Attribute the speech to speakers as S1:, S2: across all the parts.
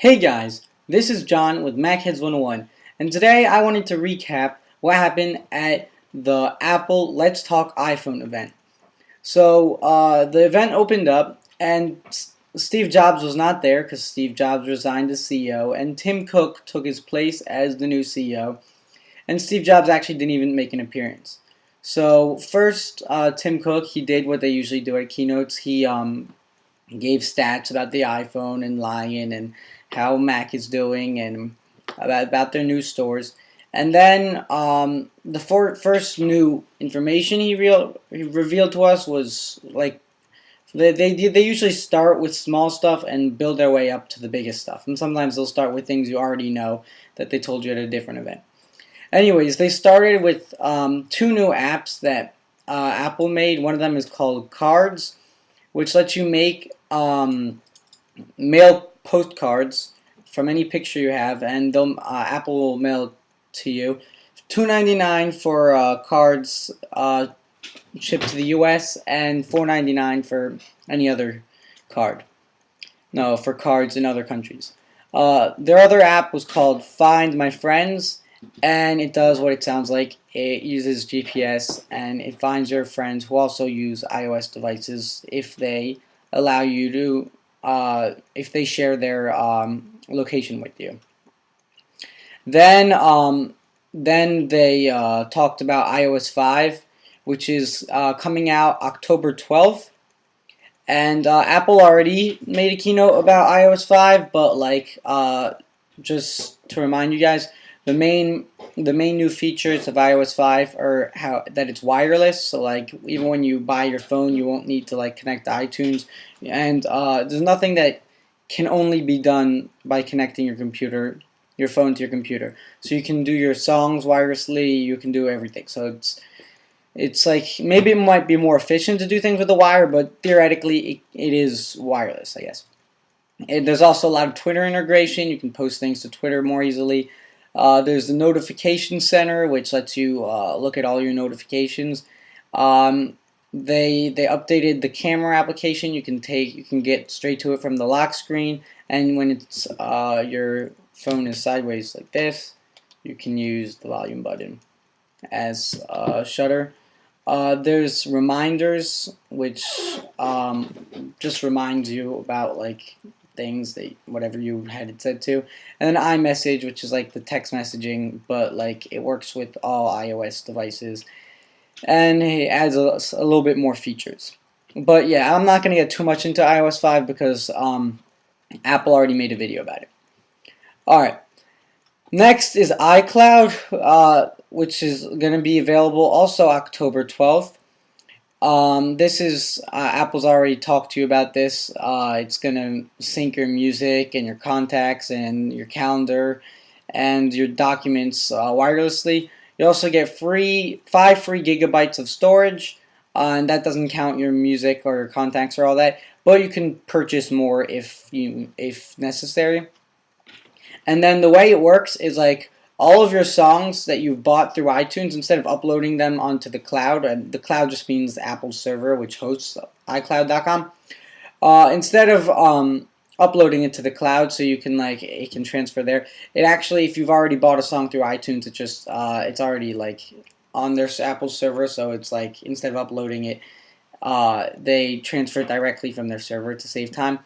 S1: Hey guys, this is John with MacHeads 101, and today I wanted to recap what happened at the Apple Let's Talk iPhone event. The event opened up, and Steve Jobs was not there because Steve Jobs resigned as CEO, and Tim Cook took his place as the new CEO, and Steve Jobs actually didn't even make an appearance. So first, Tim Cook, he did what they usually do at keynotes. He gave stats about the iPhone and Lion and how Mac is doing and about their new stores. And then the first new information he revealed to us was like they usually start with small stuff and build their way up to the biggest stuff. And sometimes they'll start with things you already know that they told you at a different event. Anyways, they started with two new apps that Apple made. One of them is called Cards, which lets you make mail postcards from any picture you have, and Apple will mail it to you. $2.99 for cards shipped to the U.S. and $4.99 for any other card. No, for cards in other countries. Their other app was called Find My Friends, and it does what it sounds like. It uses GPS and it finds your friends who also use iOS devices if they allow you to, if they share their location with you. Then they talked about iOS 5, which is coming out October 12th. And Apple already made a keynote about iOS 5, but just to remind you guys, the main new features of iOS 5 are that it's wireless. So like even when you buy your phone, you won't need to like connect to iTunes, and there's nothing that can only be done by connecting your phone to your computer. So you can do your songs wirelessly. You can do everything. So it's like maybe it might be more efficient to do things with a wire, but theoretically it is wireless, I guess. And there's also a lot of Twitter integration. You can post things to Twitter more easily. There's the notification center, which lets you look at all your notifications. They updated the camera application. You can get straight to it from the lock screen, and when it's your phone is sideways like this, you can use the volume button as a shutter. There's reminders, which just reminds you about like things that whatever you had it set to, and then iMessage, which is like the text messaging, but like it works with all iOS devices, and it adds a little bit more features. But yeah, I'm not going to get too much into iOS 5 because Apple already made a video about it. Alright, next is iCloud, which is going to be available also October 12th. This is Apple's already talked to you about this. It's going to sync your music and your contacts and your calendar and your documents wirelessly. You also get 5 free gigabytes of storage, and that doesn't count your music or your contacts or all that. But you can purchase more if necessary. And then the way it works is like all of your songs that you've bought through iTunes, instead of uploading them onto the cloud, and the cloud just means Apple's server, which hosts iCloud.com. Instead of uploading it to the cloud so you can it can transfer there, it actually, if you've already bought a song through iTunes, it's already like on their Apple server. So it's like instead of uploading it, they transfer it directly from their server to save time.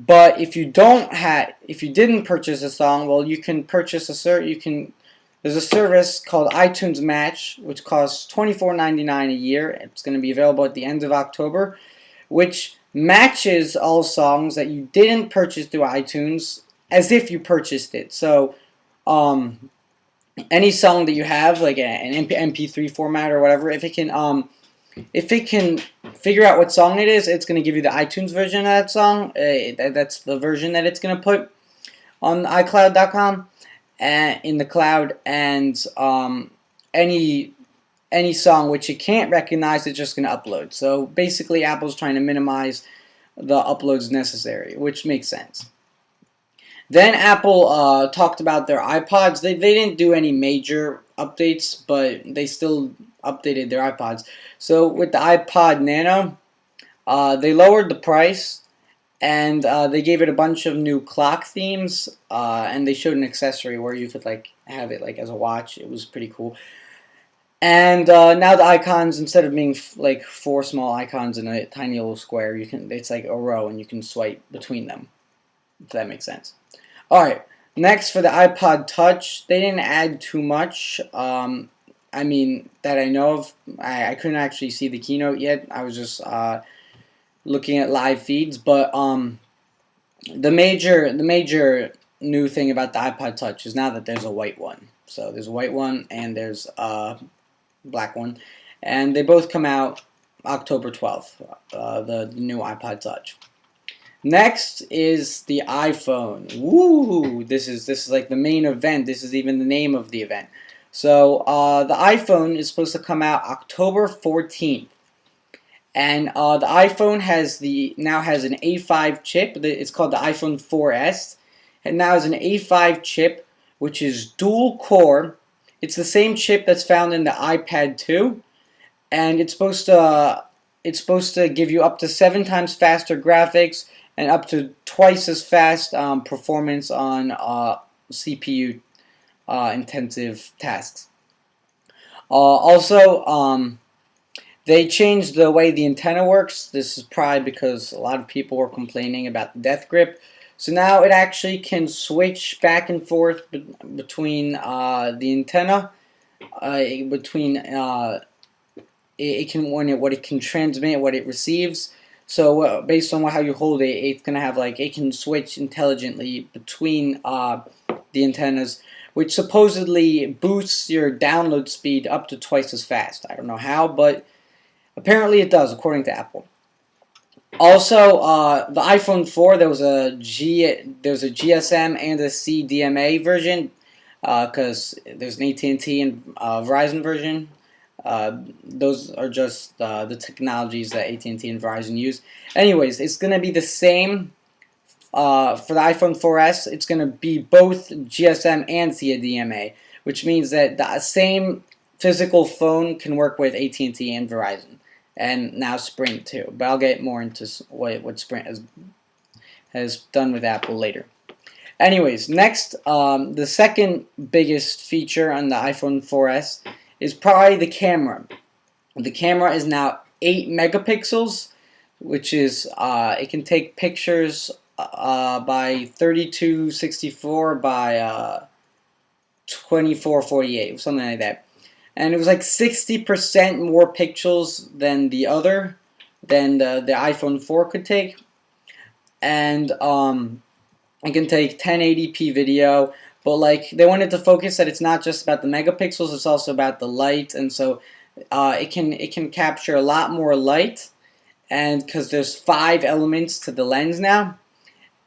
S1: But if you didn't purchase a song, well, you can purchase there's a service called iTunes Match, which costs $24.99 a year. It's going to be available at the end of October, which matches all songs that you didn't purchase through iTunes as if you purchased it. So, any song that you have, like an MP3 format or whatever, if it can figure out what song it is, it's going to give you the iTunes version of that song. That's the version that it's going to put on iCloud.com and in the cloud. And any song which it can't recognize, it's just going to upload. So basically, Apple's trying to minimize the uploads necessary, which makes sense. Then Apple talked about their iPods. They didn't do any major updates, but they still updated their iPods. So with the iPod Nano, they lowered the price, and they gave it a bunch of new clock themes, and they showed an accessory where you could like have it like as a watch. It was pretty cool. And now the icons, instead of being like four small icons in a tiny little square, it's like a row, and you can swipe between them. If that makes sense. All right. Next, for the iPod Touch, they didn't add too much. I mean, that I know of. I couldn't actually see the keynote yet. I was just looking at live feeds. But the major new thing about the iPod Touch is now that there's a white one. So there's a white one and there's a black one, and they both come out October 12th. The new iPod Touch. Next is the iPhone. Woo! This is like the main event. This is even the name of the event. So the iPhone is supposed to come out October 14th, and the iPhone now has an A5 chip. It's called the iPhone 4S, and now has an A5 chip, which is dual core. It's the same chip that's found in the iPad 2, and it's supposed to give you up to 7 times faster graphics and up to twice as fast performance on CPU intensive tasks. Also, they changed the way the antenna works. This is probably because a lot of people were complaining about the death grip. So now it actually can switch back and forth between the antenna, it can what it can transmit, what it receives. So based on how you hold it, it's gonna have it can switch intelligently between the antennas, which supposedly boosts your download speed up to twice as fast. I don't know how, but apparently it does, according to Apple. Also, the iPhone 4, there was a GSM and a CDMA version, because there's an AT&T and Verizon version. Those are just the technologies that AT&T and Verizon use. Anyways, it's going to be the same for the iPhone 4S. It's going to be both GSM and CDMA, which means that the same physical phone can work with AT&T and Verizon, and now Sprint too. But I'll get more into what Sprint has done with Apple later. Anyways, next, the second biggest feature on the iPhone 4S is probably the camera. The camera is now 8 megapixels, which is it can take pictures by 3264 by 2448, something like that. And it was like 60% more pixels than the iPhone 4 could take, and it can take 1080p video. But they wanted to focus that it's not just about the megapixels; it's also about the light, and so it can capture a lot more light, and because there's 5 elements to the lens now,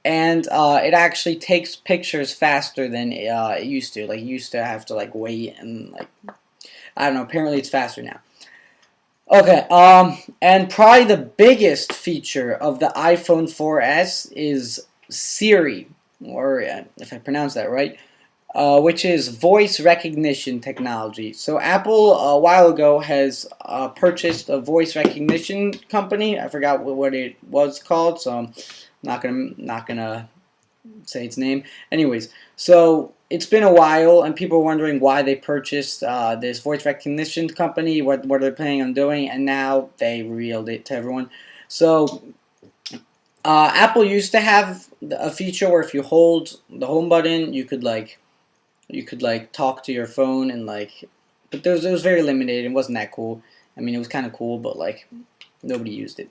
S1: and it actually takes pictures faster than it used to. You used to have to wait and I don't know. Apparently, it's faster now. Okay, and probably the biggest feature of the iPhone 4S is Siri, or if I pronounce that right, which is voice recognition technology. So Apple a while ago has purchased a voice recognition company. I forgot what it was called, so I'm not gonna say its name. Anyways, so it's been a while, and people are wondering why they purchased this voice recognition company, what they're planning on doing, and now they revealed it to everyone. So Apple used to have a feature where if you hold the home button, you could talk to your phone and but it was very limited. It wasn't that cool. I mean, it was kind of cool, but nobody used it.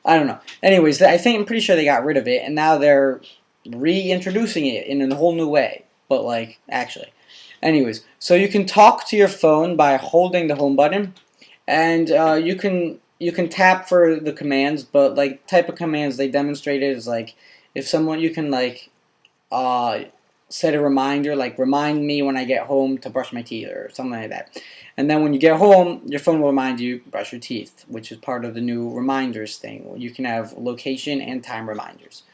S1: I don't know. Anyways, I'm pretty sure they got rid of it, and now they're reintroducing it in a whole new way. But actually, anyways, so you can talk to your phone by holding the home button, and you can tap for the commands. But type of commands they demonstrated is if someone you can set a reminder, remind me when I get home to brush my teeth or something like that. And then when you get home, your phone will remind you brush your teeth, which is part of the new reminders thing. You can have location and time reminders.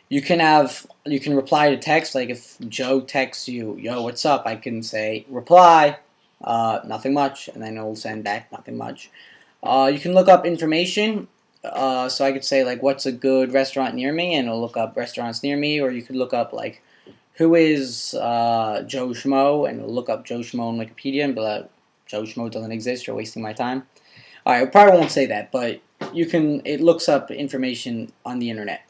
S1: You can reply to text, if Joe texts you, yo, what's up? I can say reply, nothing much, and then it'll send back nothing much. You can look up information so I could say like, what's a good restaurant near me, and it'll look up restaurants near me. Or you could look up like, who is Joe Schmo, and it'll look up Joe Schmo on Wikipedia and be like, Joe Schmo doesn't exist, you're wasting my time. Alright, I probably won't say that, but you can, it looks up information on the internet.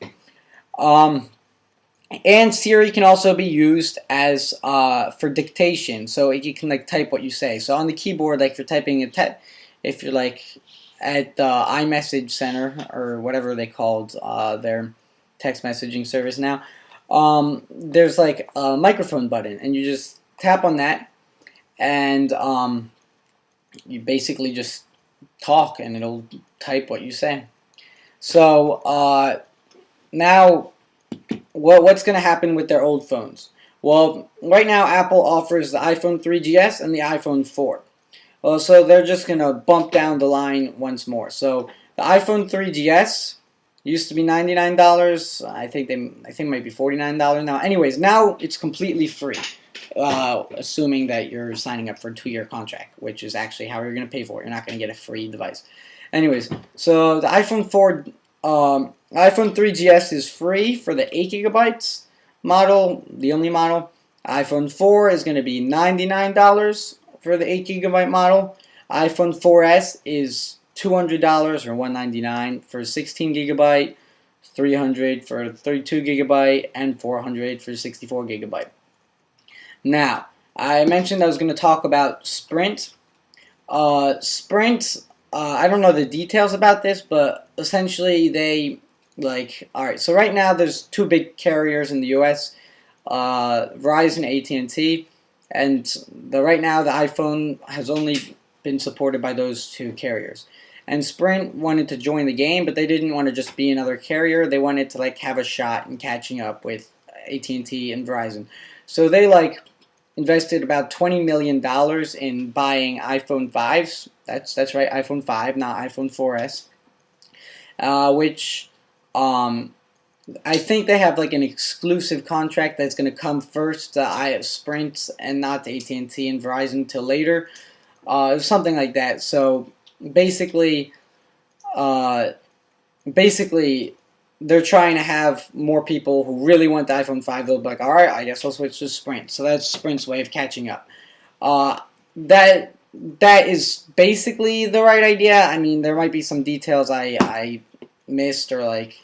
S1: And Siri can also be used as for dictation, so you can like type what you say. So on the keyboard, like if you're typing if you're like at the iMessage Center or whatever they called their text messaging service now, there's like a microphone button, and you just tap on that, and you basically just talk, and it'll type what you say. So now, what's going to happen with their old phones? Well, right now Apple offers the iPhone 3GS and the iPhone 4. Well, so they're just going to bump down the line once more. So the iPhone 3GS used to be $99. I think it might be $49 now. Anyways, now it's completely free, assuming that you're signing up for a 2-year contract, which is actually how you're going to pay for it. You're not going to get a free device. Anyways, so the iPhone 3GS is free for the 8GB model, the only model. iPhone 4 is going to be $99 for the 8GB model. iPhone 4S is $200 or $199 for 16GB, $300 for 32GB, and $400 for 64GB. Now, I mentioned I was going to talk about Sprint. Sprint, I don't know the details about this, but essentially they alright, so right now there's 2 big carriers in the US, Verizon, AT&T, and right now the iPhone has only been supported by those 2 carriers. And Sprint wanted to join the game, but they didn't want to just be another carrier. They wanted to have a shot in catching up with AT&T and Verizon. So they invested about $20 million in buying iPhone 5s. That's right, iPhone 5, not iPhone 4S. Which I think they have an exclusive contract that's going to come first to Sprint and not to AT&T and Verizon till later. Something like that. So basically they're trying to have more people who really want the iPhone 5. They'll be like, all right, I guess I'll switch to Sprint. So that's Sprint's way of catching up. That is basically the right idea. I mean, there might be some details I missed, or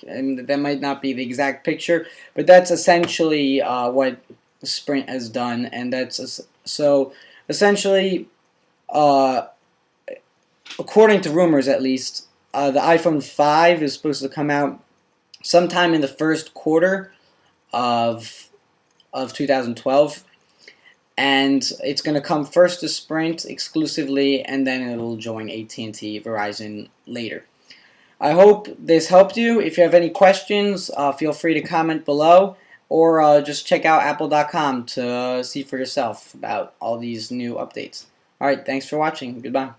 S1: and that might not be the exact picture, but that's essentially what Sprint has done. And that's so essentially, according to rumors at least, the iPhone 5 is supposed to come out sometime in the first quarter of 2012, and it's going to come first to Sprint exclusively, and then it'll join AT&T, Verizon later. I hope this helped you. If you have any questions, feel free to comment below, or just check out apple.com to see for yourself about all these new updates. Alright, thanks for watching. Goodbye.